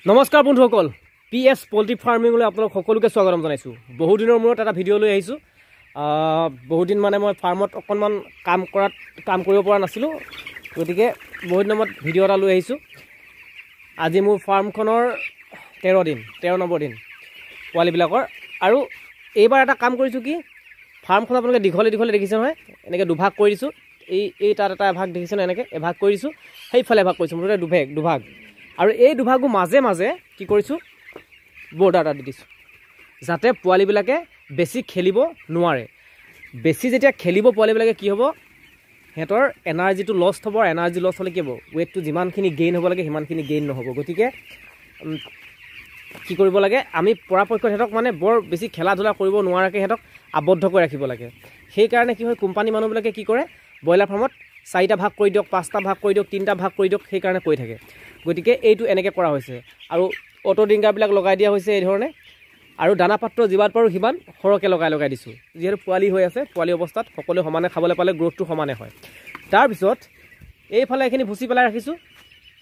নমস্কাৰ বন্ধুসকল, PS পোল্ট্ৰি ফাৰ্মিংলৈ আপোনালোক সকলোকে স্বাগতম জনাইছোঁ। বহুত দিনৰ মূৰত এটা ভিডিঅ' লৈ আহিছোঁ। বহুত দিন মানে মই ফাৰ্মত অকণমান কাম কৰিব পৰা নাছিলোঁ, গতিকে বহুত দিনৰ মূৰত ভিডিঅ' এটা লৈ আহিছোঁ। আজি মোৰ ফাৰ্মখনৰ 13 নম্বৰ দিন পোৱালিবিলাকৰ। আৰু এইবাৰ এটা কাম কৰিছোঁ কি, ফাৰ্মখন আপোনালোকে দীঘলে দেখিছে নহয়, এনেকৈ দুভাগ কৰি দিছোঁ। এই তাত এটা এভাগ দেখিছে নহয়, এনেকৈ এভাগ কৰি দিছোঁ, সেইফালে এভাগ কৰিছোঁ, মুঠতে দুভাগ। আৰু এই দুভাগো মাজে মাজে কি কৰিছোঁ, বৰ্ডাৰ এটা দি দিছোঁ, যাতে পোৱালিবিলাকে বেছি খেলিব নোৱাৰে। বেছি যেতিয়া খেলিব পোৱালিবিলাকে কি হ'ব, সিহঁতৰ এনাৰ্জিটো লষ্ট হ'ব। আৰু এনাৰ্জি লষ্ট হ'লে কি হ'ব, ৱেইটটো যিমানখিনি গেইন হ'ব লাগে সিমানখিনি গেইন নহ'ব। গতিকে কি কৰিব লাগে, আমি পৰাপক্ষত সিহঁতক মানে বৰ বেছি খেলা ধূলা কৰিব নোৱাৰাকৈ সিহঁতক আবদ্ধ কৰি ৰাখিব লাগে। সেইকাৰণে কি হয়, কোম্পানী মানুহবিলাকে কি কৰে, ব্ৰইলাৰ ফাৰ্মত 4টা ভাগ কৰি দিয়ক, 5টা ভাগ কৰি দিয়ক, 3টা ভাগ কৰি দিয়ক, সেইকাৰণে কৈ থাকে। গতিকে এইটো এনেকৈ কৰা হৈছে। আৰু অটো ডিংগাৰবিলাক লগাই দিয়া হৈছে এই ধৰণে। আৰু দানা পাত্ৰ যিমান পাৰোঁ সিমান সৰহকৈ লগাই দিছোঁ, যিহেতু পোৱালি হৈ আছে। পোৱালি অৱস্থাত সকলোৱে সমানে খাবলৈ পালে গ্ৰ'থটো সমানে হয়। তাৰপিছত এইফালে এইখিনি ভুচি পেলাই ৰাখিছোঁ,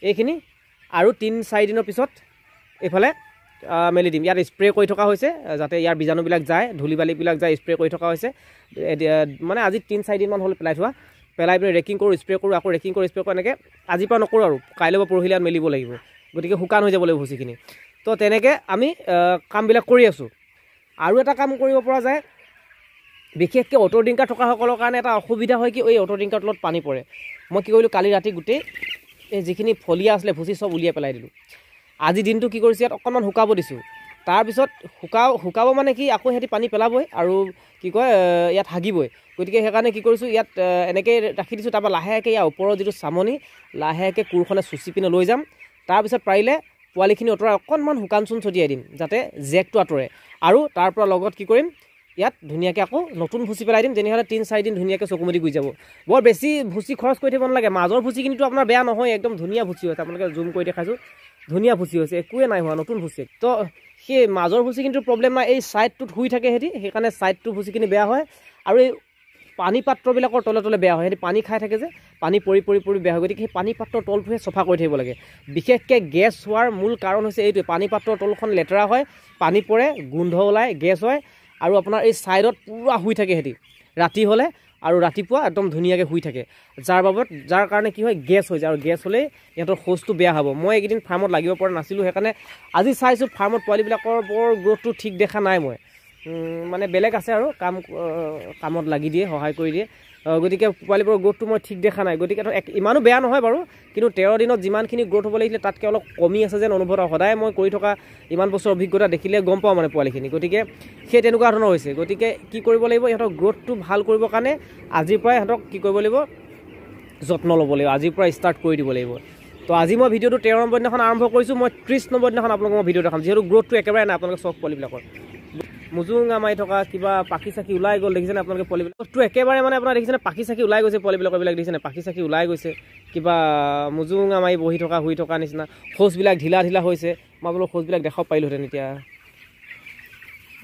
এইখিনি। আৰু 3-4 দিনৰ পিছত এইফালে মেলি দিম। ইয়াত স্প্ৰে কৰি থকা হৈছে, যাতে ইয়াৰ বীজাণুবিলাক যায়, ধূলি বালিবিলাক যায়, স্প্ৰে কৰি থকা হৈছে। মানে আজি 3-4 দিনমান হ'ল পেলাই পিনে ৰেকিং কৰোঁ, স্প্ৰে কৰোঁ, আকৌ ৰেকিং কৰোঁ, স্প্ৰে কৰোঁ। এনেকৈ আজিৰ পৰা নকৰোঁ আৰু, কাইলৈ বা পৰহিলৈ মেলিব লাগিব। গতিকে শুকান হৈ যাব লাগিব ভুচিখিনি। তো তেনেকৈ আমি কামবিলাক কৰি আছোঁ। আৰু এটা কাম কৰিব পৰা যায়, বিশেষকৈ অটো ডিংকাৰ থকাসকলৰ কাৰণে এটা অসুবিধা হয় কি, এই অটো ডিংকাৰ তলত পানী পৰে। মই কি কৰিলোঁ, কালি ৰাতি গোটেই এই যিখিনি ফলিয়া আছিলে ভুচি চব উলিয়াই পেলাই দিলোঁ। আজি দিনটো কি কৰিছোঁ, ইয়াত অকণমান শুকাব দিছোঁ। তাৰপিছত শুকাব মানে কি, আকৌ সিহঁতি পানী পেলাবই আৰু কি কয়, ইয়াত হাগিবই। গতিকে সেইকাৰণে কি কৰিছোঁ, ইয়াত এনেকৈ ৰাখি দিছোঁ। তাৰপৰা লাহেকৈ ইয়াৰ ওপৰৰ যিটো চামনি, লাহেকৈ কোৰখনে চুচি পিনে লৈ যাম। তাৰপিছত পাৰিলে পোৱালিখিনি অঁতৰাই অকণমান শুকান চূণ ছটিয়াই দিম, যাতে জেকটো আঁতৰে। আৰু তাৰ পৰা লগত কি কৰিম, ইয়াত ধুনীয়াকৈ আকৌ নতুন ভুচি পেলাই দিম, যেনেহ'লে 3-4 দিন ধুনীয়াকৈ চকুমুদি গুচি যাব। বৰ বেছি ভুচি খৰচ কৰি থাকিব নালাগে। মাজৰ ভুচিখিনিতো আপোনাৰ বেয়া নহয়, একদম ধুনীয়া ভুচি হৈছে। আপোনালোকে জুম কৰি দেখাইছোঁ, ধুনীয়া ভুচি হৈছে, একোৱে নাই হোৱা, নতুন ভুচি। তো সেই মাজৰ ভুচিখিনিতো প্ৰব্লেম নাই, এই ছাইডটোত শুই থাকে সিহঁতি, সেইকাৰণে ছাইডটো ভুচিখিনি বেয়া হয়। আৰু এই পানী পাত্ৰবিলাকৰ তলে বেয়া হয়, সিহঁতি পানী খাই থাকে যে, পানী পৰি বেয়া হয়। গতিকে সেই পানী পাত্ৰৰ তলটোহে চফা কৰি থাকিব লাগে। বিশেষকৈ গেছ হোৱাৰ মূল কাৰণ হৈছে এইটোৱে, পানী পাত্ৰৰ তলখন লেতেৰা হয়, পানী পৰে, গোন্ধ ওলায়, গেছ হয়। আৰু আপোনাৰ এই ছাইডত পূৰা শুই থাকে সিহঁতি ৰাতি হ'লে, আৰু ৰাতিপুৱা একদম ধুনীয়াকৈ শুই থাকে। যাৰ কাৰণে কি হয়, গেছ হৈ যায়। আৰু গেছ হ'লেই সিহঁতৰ শৌচটো বেয়া হ'ব। মই এইকেইদিন ফাৰ্মত লাগিব পৰা নাছিলোঁ, সেইকাৰণে আজি চাইছোঁ ফাৰ্মত পোৱালিবিলাকৰ বৰ গ্ৰ'থটো ঠিক দেখা নাই মই। মানে বেলেগ আছে আৰু কামত লাগি দিয়ে, সহায় কৰি দিয়ে। গতিকে পোৱালিবোৰৰ গ্ৰ'থটো মই ঠিক দেখা নাই। গতিকে ইমানো বেয়া নহয় বাৰু, কিন্তু 13 দিনত যিমানখিনি গ্ৰ'থ হ'ব লাগিছিলে তাতকৈ অলপ কমি আছে যেন অনুভৱ হয়। সদায় মই কৰি থকা ইমান বছৰ অভিজ্ঞতা দেখিলে গম পাওঁ মানে পোৱালিখিনি। গতিকে সেই তেনেকুৱা ধৰণৰ হৈছে। গতিকে কি কৰিব লাগিব, ইহঁতৰ গ্ৰ'থটো ভাল কৰিবৰ কাৰণে আজিৰ পৰাই ইহঁতক কি কৰিব লাগিব, যত্ন ল'ব লাগিব। আজিৰ পৰা ষ্টাৰ্ট কৰি দিব লাগিব। তো আজি মই ভিডিঅ'টো 13 নম্বৰ দিনাখন আৰম্ভ কৰিছোঁ। মই 30 নম্বৰ দিনাখন আপোনালোকক মই ভিডিঅ' দেখাম, যিহেতু গ্ৰ'থটো একেবাৰে নাই। আপোনালোকে চব পোৱালিবিলাকৰ মুজুঙা মাৰি থকা, কিবা পাখি চাখি ওলাই গ'ল, দেখিছেনে আপোনালোকে পোৱালিবিলাকটো একেবাৰে মানে আপোনাৰ দেখিছেনে, পাখি চাখি ওলাই গৈছে পোৱালিবিলাকৰ, এইবিলাক দেখিছেনে, পাখি চাখি ওলাই গৈছে, কিবা মুজুঙা মাৰি শুই থকা নিচিনা। শৌচবিলাক ঢিলা হৈছে। মই বোলো শৌচবিলাক দেখাব পাৰিলোহেঁতেন এতিয়া।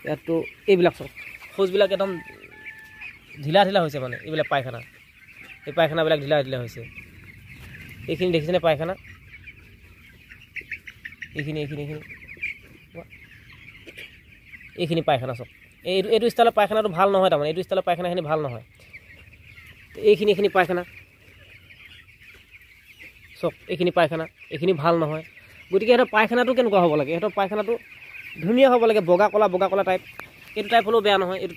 ইয়াততো এইবিলাক চব শৌচবিলাক একদম ঢিলা হৈছে, মানে এইবিলাক পায়খানা, এই পায়খানাবিলাক ঢিলা হৈছে। এইখিনি দেখিছেনে পায়খানা, এইখিনি পায়খানা চব। এইটো ষ্টাইলৰ পায়খানাটো ভাল নহয়, তাৰমানে এইটো ষ্টাইলৰ পায়খানাখিনি ভাল নহয়। এইখিনি পায়খানা চব, এইখিনি পায়খানা, এইখিনি ভাল নহয়। গতিকে সিহঁতৰ পায়খানাটো কেনেকুৱা হ'ব লাগে, সিহঁতৰ পায়খানাটো ধুনীয়া হ'ব লাগে, বগা কলা টাইপ। এইটো টাইপ হ'লেও বেয়া নহয়, এইটো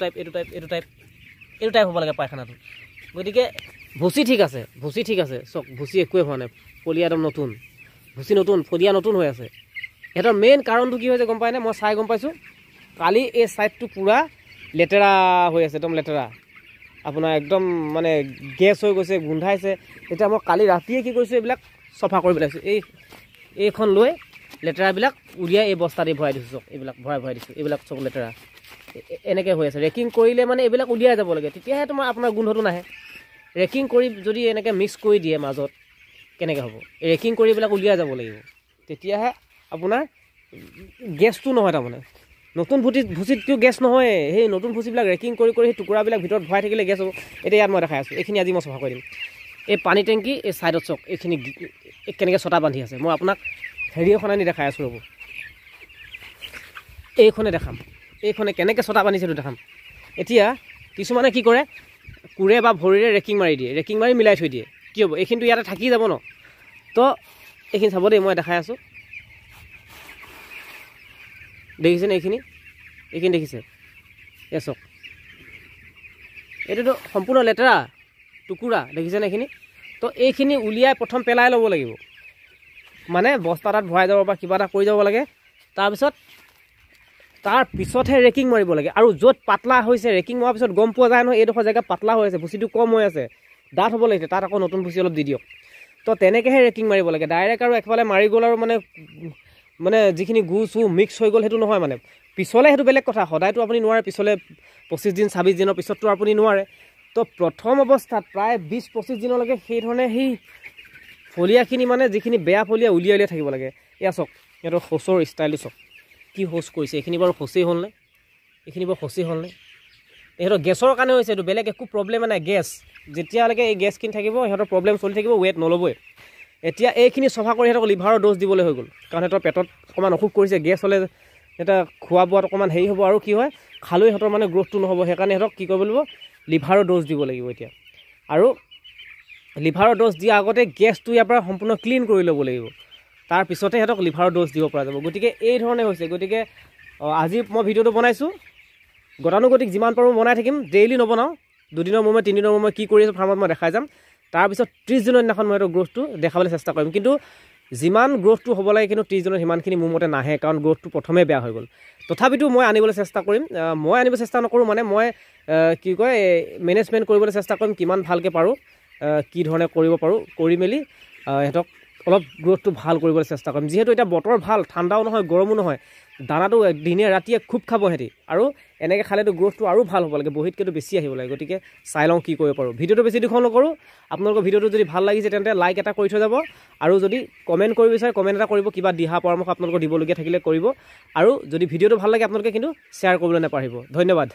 টাইপ হ'ব লাগে পায়খানাটো। গতিকে ভুচি ঠিক আছে চব, ভুচি একোৱে হোৱা নাই। ফলিয়া একদম নতুন, ভুচি নতুন, ফলিয়া নতুন হৈ আছে। সিহঁতৰ মেইন কাৰণটো কি হৈছে গম পায়নে, মই চাই গম পাইছোঁ। কালি এই ছাইডটো পূৰা লেতেৰা হৈ আছে, একদম লেতেৰা, আপোনাৰ একদম মানে গেছ হৈ গৈছে, গোন্ধাইছে। এতিয়া মই কালি ৰাতিয়ে কি কৰিছোঁ, এইবিলাক চফা কৰি পেলাইছোঁ। এইখন লৈ লেতেৰাবিলাক উলিয়াই এই বস্তাত ভৰাই দিছোঁ চব, এইবিলাক ভৰাই দিছোঁ। এইবিলাক চব লেতেৰা এনেকৈ হৈ আছে। ৰেকিং কৰিলে মানে এইবিলাক উলিয়াই যাব লাগে, তেতিয়াহে আপোনাৰ গোন্ধটো নাহে। ৰেকিং কৰি যদি এনেকৈ মিক্স কৰি দিয়ে মাজত, কেনেকৈ হ'ব? ৰেকিং কৰি এইবিলাক উলিয়াই যাব লাগিব, তেতিয়াহে আপোনাৰ গেছটো নহয়। তাৰমানে নতুন ভুচিতটো গেছ নহয়, সেই নতুন ভুচিবিলাক ৰেকিং কৰি সেই টুকুৰাবিলাক ভিতৰত ভৰাই থাকিলে গেছ হ'ব। এতিয়া ইয়াত মই দেখাই আছোঁ, এইখিনি আজি মই চফা কৰি দিম। এই পানী টেংকি এই ছাইডত চক, এইখিনি কেনেকৈ ছটা বান্ধি আছে, মই আপোনাক হেৰি এখন আনি দেখাই আছোঁ ৰ'ব, এইখনে দেখাম, এইখনে কেনেকৈ ছটা বান্ধিছে সেইটো দেখাম। এতিয়া কিছুমানে কি কৰে, কোৰে বা ভৰিৰে ৰেকিং মাৰি দিয়ে, ৰেকিং মাৰি মিলাই থৈ দিয়ে, কি হ'ব এইখিনিতো ইয়াতে থাকি যাব ন। তো এইখিনি চাব দেই, মই দেখাই আছোঁ, দেখিছেনে এইখিনি, এইখিনি দেখিছে, এ চাওক এইটোতো সম্পূৰ্ণ লেতেৰা টুকুৰা, দেখিছেনে এইখিনি। তো এইখিনি উলিয়াই প্ৰথম পেলাই ল'ব লাগিব, মানে বস্তা এটাত ভৰাই যাব বা কিবা এটা কৰি যাব লাগে। তাৰপিছতহে ৰেকিং মাৰিব লাগে। আৰু য'ত পাতলা হৈছে ৰেকিং মৰাৰ পিছত গম পোৱা যায় নহয় এইডোখৰ জেগা পাতলা হৈ আছে, ভুচিটো কম হৈ আছে, ডাঠ হ'ব লাগিছে, তাত আকৌ নতুন ভুচি অলপ দি দিয়ক। তো তেনেকৈহে ৰেকিং মাৰিব লাগে। ডাইৰেক্ট আৰু একফালে মাৰি গ'ল আৰু মানে যিখিনি গু চু মিক্স হৈ গ'ল সেইটো নহয়। মানে পিছলৈ সেইটো বেলেগ কথা, সদায়তো আপুনি নোৱাৰে, পিছলৈ 25 দিন 26 দিনৰ পিছততো আপুনি নোৱাৰে। তো প্ৰথম অৱস্থাত প্ৰায় 20-25 দিনলৈকে সেইধৰণে সেই ফলীয়াখিনি মানে যিখিনি বেয়া ফলীয়া উলিয়াই থাকিব লাগে। এয়া চাওক সিহঁতৰ শৌচৰ ষ্টাইলটো চাওক, কি শৌচ কৰিছে। এইখিনি বাৰু শৌচেই হ'লনে, এইখিনি বাৰু শৌচেই হ'লনে। ইহঁতৰ গেছৰ কাৰণে হৈছে, এইটো বেলেগ একো প্ৰব্লেম নাই। গেছ যেতিয়ালৈকে এই গেছখিনি থাকিব সিহঁতৰ প্ৰব্লেম চলি থাকিব, ৱেট নল'বই। এতিয়া এইখিনি চফা কৰি সিহঁতক লিভাৰৰ ড'জ দিবলৈ হৈ গ'ল, কাৰণ সিহঁতৰ পেটত অকণমান অসুখ কৰিছে, গেছ হ'লে এটা খোৱা বোৱাত অকণমান হেৰি হ'ব, আৰু কি হয় খালেও সিহঁতৰ মানে গ্ৰ'থটো নহ'ব। সেইকাৰণে সিহঁতক কি কৰিব লাগিব, লিভাৰৰ ড'জ দিব লাগিব এতিয়া। আৰু লিভাৰৰ ড'জ দিয়াৰ আগতে গেছটো ইয়াৰ পৰা সম্পূৰ্ণ ক্লিন কৰি ল'ব লাগিব, তাৰপিছতে সিহঁতক লিভাৰৰ ড'জ দিব পৰা যাব। গতিকে এই ধৰণে হৈছে। গতিকে আজি মই ভিডিঅ'টো বনাইছোঁ, গতানুগতিক যিমান পাৰোঁ বনাই থাকিম, ডেইলি নবনাওঁ, 2 দিনৰ মূৰে 3 দিনৰ মূৰে কি কৰি আছোঁ ফাৰ্মত মই দেখাই যাম। তাৰপিছত 30 দিনৰ দিনাখন মই সিহঁতৰ গ্ৰ'থটো দেখাবলৈ চেষ্টা কৰিম। কিন্তু যিমান গ্ৰ'থটো হ'ব লাগে কিন্তু 30 দিনত সিমানখিনি মোৰ মতে নাহে, কাৰণ গ্ৰ'থটো প্ৰথমেই বেয়া হৈ গ'ল। তথাপিতো মই আনিবলৈ চেষ্টা কৰিম, মই আনিব চেষ্টা নকৰোঁ, মানে মই কি কয় মেনেজমেণ্ট কৰিবলৈ চেষ্টা কৰিম, কিমান ভালকৈ পাৰোঁ, কি ধৰণে কৰিব পাৰোঁ, কৰি মেলি সিহঁতক অলপ গ্ৰ'থটো ভাল কৰিবলৈ চেষ্টা কৰিম। যিহেতু এতিয়া বতৰ ভাল, ঠাণ্ডাও নহয় গৰমো নহয়, দানাটো দিনে ৰাতিয়ে খুব খাব সিহঁতি, আৰু এনেকৈ খালেতো গ্ৰ'থটো আৰু ভাল হ'ব লাগে, বহীতকৈতো বেছি আহিব লাগে। গতিকে চাই লওঁ কি কৰিব পাৰোঁ। ভিডিঅ'টো বেছি দীঘল নকৰোঁ। আপোনালোকৰ ভিডিঅ'টো যদি ভাল লাগিছে তেন্তে লাইক এটা কৰি থৈ যাব, আৰু যদি কমেণ্ট কৰিব বিচাৰে কমেণ্ট এটা কৰিব, কিবা দিহা পৰামৰ্শ আপোনালোকৰ দিবলগীয়া থাকিলে কৰিব, আৰু যদি ভিডিঅ'টো ভাল লাগে আপোনালোকে কিন্তু শ্বেয়াৰ কৰিবলৈ নাপাহৰিব। ধন্যবাদ।